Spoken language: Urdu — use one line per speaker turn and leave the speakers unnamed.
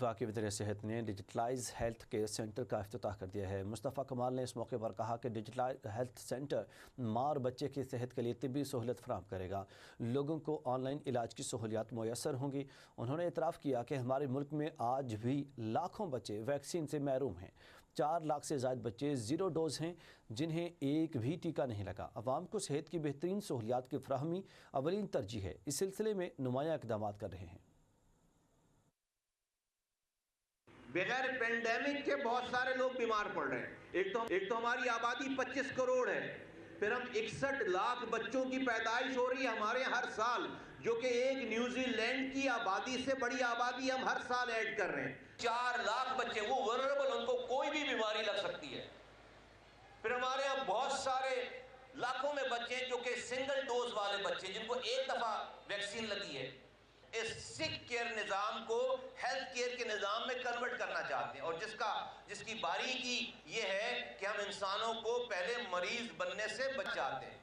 وفاقی وزیر صحت نے ڈیجیٹلائز ہیلتھ کیئر سینٹر کا افتتاح کر دیا ہے۔ مصطفیٰ کمال نے اس موقع پر کہا کہ ڈیجیٹلائز ہیلتھ سینٹر ماں اور بچے کی صحت کے لیے طبی سہولت فراہم کرے گا، لوگوں کو آن لائن علاج کی سہولیات میسر ہوں گی۔ انہوں نے اعتراف کیا کہ ہمارے ملک میں آج بھی لاکھوں بچے ویکسین سے محروم ہیں۔ 4 لاکھ سے زائد بچے زیرو ڈوز ہیں جنہیں ایک بھی ٹیکہ نہیں لگا۔ عوام کو صحت کی بہترین سہولیات کی فراہمی اولین ترجیح ہے۔ اس سلسلے میں نمایاں اقدامات کر رہے ہیں۔
بغیر پینڈیمک کے بہت سارے لوگ بیمار پڑ رہے ہیں۔ ایک تو ہماری آبادی 25 کروڑ ہے، پھر ہم 61 لاکھ بچوں کی پیدائش ہو رہی ہے ہمارے ہر سال، جو کہ ایک نیوزی لینڈ کی آبادی سے بڑی آبادی ہم ہر سال ایڈ کر رہے ہیں۔ 4 لاکھ بچے وہ ولنریبل، ان کو کوئی بھی بیماری لگ سکتی ہے۔ پھر ہمارے ہاں بہت سارے لاکھوں میں بچے ہیں جو کہ سنگل ڈوز والے بچے، جن کو ایک دفعہ ویکسین لگی ہے۔ اس سک کیئر نظام کو ہیلتھ کیئر کے نظام میں کنورٹ کرنا چاہتے ہیں، اور جس کی باریکی یہ ہے کہ ہم انسانوں کو پہلے مریض بننے سے بچاتے ہیں۔